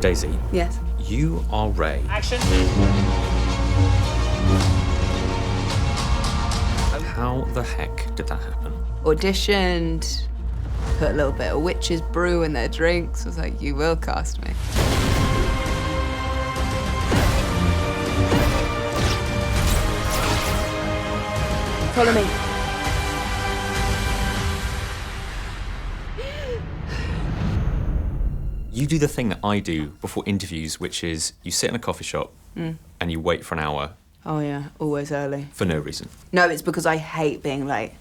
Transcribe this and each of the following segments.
Daisy. Yes. You are Rey. Action. How the heck did that happen? Auditioned, put a little bit of witch's brew in their drinks. Was like, you will cast me. Follow me. You do the thing that I do before interviews, which is you sit in a coffee shop and you wait for an hour. Oh yeah, always early. For no reason. No, it's because I hate being late.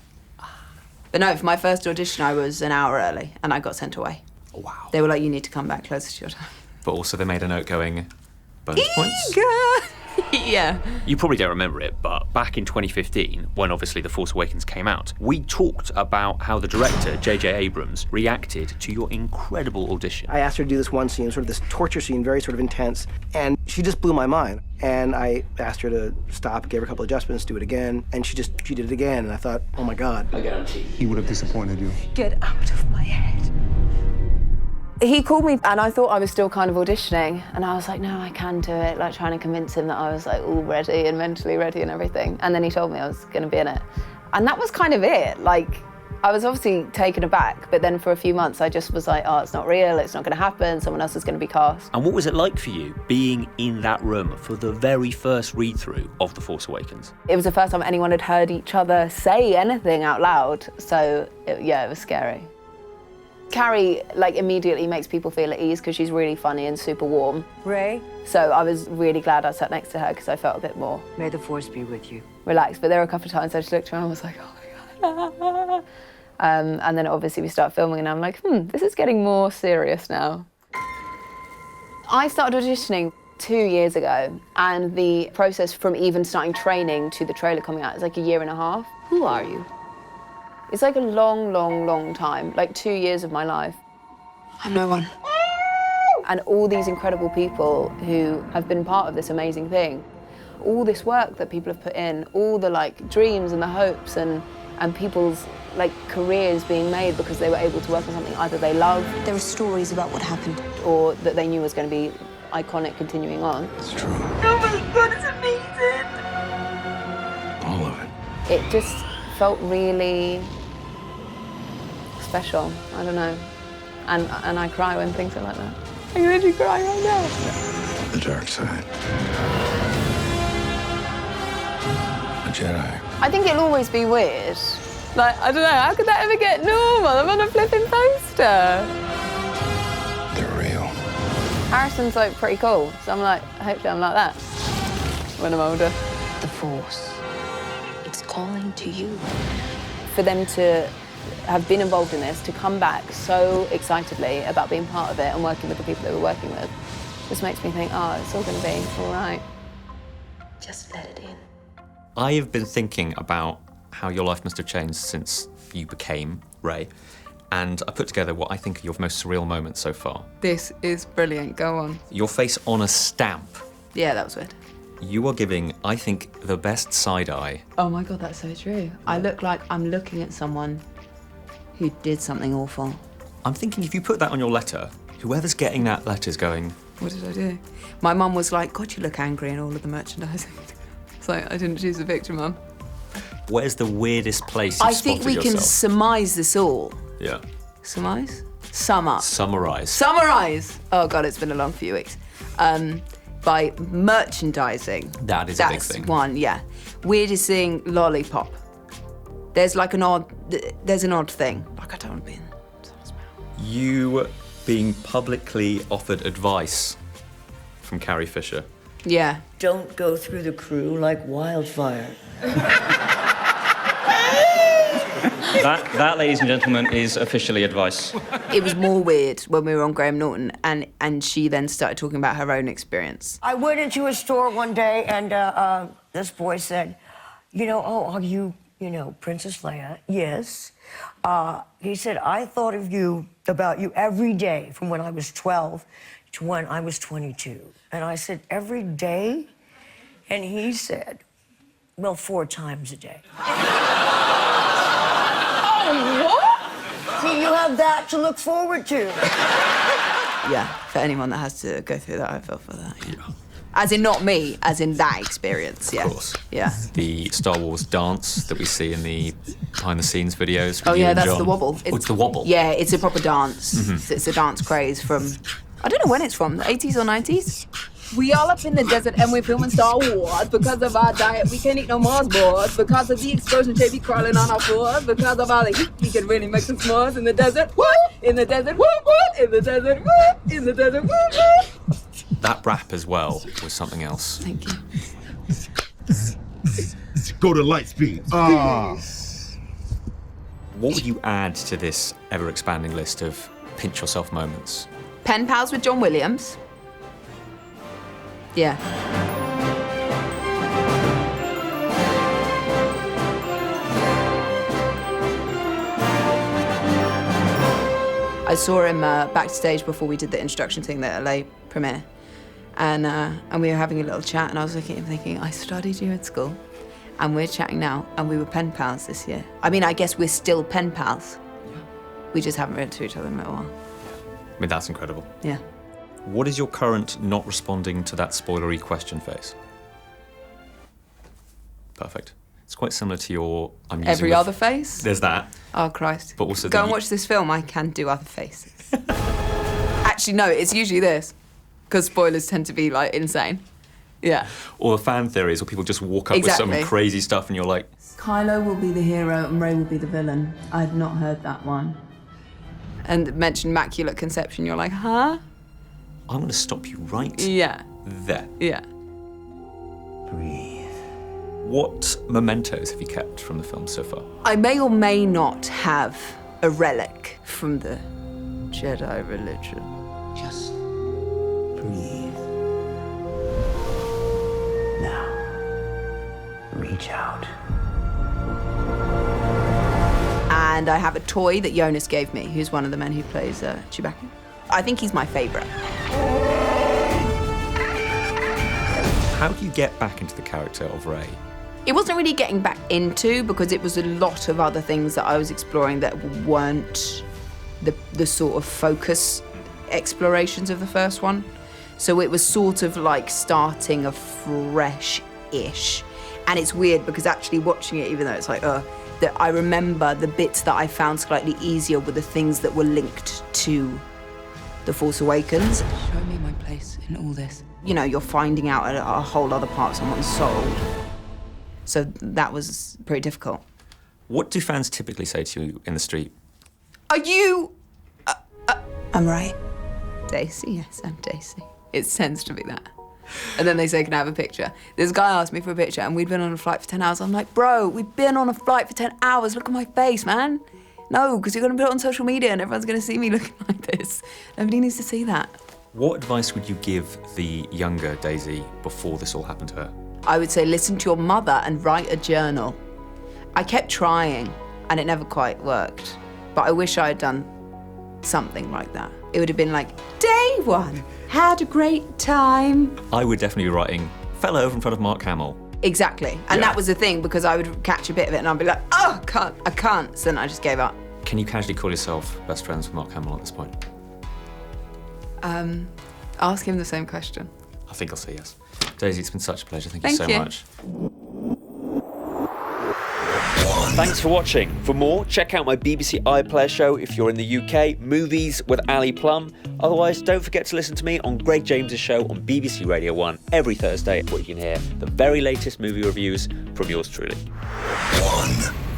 But no, for my first audition, I was an hour early and I got sent away. Wow. They were like, you need to come back closer to your time. But also they made a note going, bonus points? Yeah. You probably don't remember it, but back in 2015, when obviously The Force Awakens came out, we talked about how the director, J.J. Abrams, reacted to your incredible audition. I asked her to do this one scene, sort of this torture scene, very sort of intense, and she just blew my mind. And I asked her to stop, gave her a couple adjustments, do it again, and she did it again, and I thought, oh my God. I guarantee. He would have disappointed you. Get out of my head. He called me and I thought I was still kind of auditioning and I was like, no, I can do it, like trying to convince him that I was like all ready and mentally ready and everything. And then he told me I was gonna be in it. And that was kind of it. Like, I was obviously taken aback, but then for a few months I just was like, oh, it's not real, it's not gonna happen, someone else is gonna be cast. And what was it like for you being in that room for the very first read-through of The Force Awakens? It was the first time anyone had heard each other say anything out loud, so yeah, it was scary. Carrie, like, immediately makes people feel at ease because she's really funny and super warm. Rey, So I was really glad I sat next to her because I felt a bit more may the Force be with you. relaxed. But there were a couple of times I just looked around and was like, oh my God. And then obviously we start filming and I'm like, this is getting more serious now. I started auditioning 2 years ago and the process from even starting training to the trailer coming out is like a year and a half. Who are you? It's like a long, long, long time, like 2 years of my life. I'm no one. And all these incredible people who have been part of this amazing thing, all this work that people have put in, all the like dreams and the hopes and people's like careers being made because they were able to work on something either they loved. There are stories about what happened. Or that they knew was going to be iconic continuing on. It's true. Oh my God, it's amazing! All of it. It just felt really special, I don't know. And I cry when things are like that. I'm literally crying right now. The dark side. A Jedi. I think it'll always be weird. Like, I don't know, how could that ever get normal? I'm on a flipping poster. They're real. Harrison's like pretty cool, so I'm like, hopefully I'm like that when I'm older. The Force. It's calling to you. For them to have been involved in this, to come back so excitedly about being part of it and working with the people they were working with, just makes me think, oh, it's all gonna be all right. Just let it in. I have been thinking about how your life must have changed since you became Rey, and I put together what I think are your most surreal moments so far. This is brilliant, go on. Your face on a stamp. Yeah, that was weird. You are giving, I think, the best side eye. Oh my God, that's so true. I look like I'm looking at someone who did something awful. I'm thinking if you put that on your letter, whoever's getting that letter's going, What did I do? My mum was like, God, you look angry in all of the merchandising. It's like, I didn't choose the picture, Mum. where's the weirdest place you've I think we spotted can yourself? surmise this all. Yeah. Surmise? Sum up. Summarize. Summarise! Oh God, it's been a long few weeks. By merchandising. That is a big thing. That's one, yeah. Weirdest thing, lollipop. There's like an odd thing. Like I don't want to be in someone's mouth. You being publicly offered advice from Carrie Fisher. Yeah. Don't go through the crew like wildfire. That, ladies and gentlemen, is officially advice. It was more weird when we were on Graham Norton and she then started talking about her own experience. I went into a store one day and this boy said, are you, Princess Leia? Yes. He said, I thought about you every day from when I was 12 to when I was 22. And I said, every day? And he said, well, 4 times a day. Oh, what? See, you have that to look forward to. Yeah, for anyone that has to go through that, I feel for that, yeah. As in not me, as in that experience, yeah. Of course. Yeah. The Star Wars dance that we see in the behind-the-scenes videos. Oh, with you yeah, and that's John. the wobble. It's the wobble. Yeah, it's a proper dance. It's a dance craze from, I don't know when it's from, the 80s or 90s? We all up in the desert and we're filming Star Wars. Because of our diet, we can't eat no Mars bars. Because of the explosion, they be crawling on our floors. Because of all the heat, we can really make some s'mores in the desert. What? In the desert. What? In the desert. What? In the desert. What? That rap as well was something else. Thank you. Go to light speed. What would you add to this ever-expanding list of pinch yourself moments? Pen pals with John Williams. Yeah. I saw him backstage before we did the introduction thing, the LA premiere. And we were having a little chat, and I was looking at him thinking, I studied you at school, and we're chatting now, and we were pen pals this year. I mean, I guess we're still pen pals. We just haven't read to each other in a little while. I mean, that's incredible. Yeah. What is your current not responding to that spoilery question face? Perfect. It's quite similar to your... I'm using Every other face? There's that. Oh, Christ. But also Go and watch this film, I can do other faces. Actually, no, it's usually this. Because spoilers tend to be, like, insane. Yeah. Or the fan theories where people just walk up with some crazy stuff and you're like... Kylo will be the hero and Rey will be the villain. I had not heard that one. And mention Immaculate Conception, you're like, huh? I'm going to stop you right there. Yeah. Breathe. What mementos have you kept from the film so far? I may or may not have a relic from the Jedi religion. Just breathe. Now, reach out. And I have a toy that Jonas gave me, who's one of the men who plays Chewbacca. I think he's my favourite. How do you get back into the character of Rey? It wasn't really getting back into, because it was a lot of other things that I was exploring that weren't the sort of focus explorations of the first one. So it was sort of like starting afresh-ish. And it's weird because actually watching it, even though it's like, that I remember the bits that I found slightly easier were the things that were linked to The Force Awakens. Show me my place in all this. You know, you're finding out a whole other part of someone's soul. So that was pretty difficult. What do fans typically say to you in the street? Are you... I'm Rey. Daisy, yes, I'm Daisy. It tends to be that. And then they say, can I have a picture? This guy asked me for a picture and we'd been on a flight for 10 hours. I'm like, bro, we've been on a flight for 10 hours. Look at my face, man. No, because you're going to put it on social media and everyone's going to see me looking like this. Nobody needs to see that. What advice would you give the younger Daisy before this all happened to her? I would say listen to your mother and write a journal. I kept trying and it never quite worked. But I wish I had done something like that. It would have been like, day one, had a great time. I would definitely be writing, fell over in front of Mark Hamill. Exactly. And that was the thing, because I would catch a bit of it and I'd be like, oh, I can't. So then I just gave up. Can you casually call yourself best friends with Mark Hamill at this point? Ask him the same question. I think I'll say yes. Daisy, it's been such a pleasure. Thank you so much. Thanks for watching. For more, check out my BBC iPlayer show if you're in the UK, Movies with Ali Plum. Otherwise, don't forget to listen to me on Greg James's show on BBC Radio 1 every Thursday, where you can hear the very latest movie reviews from yours truly. 1.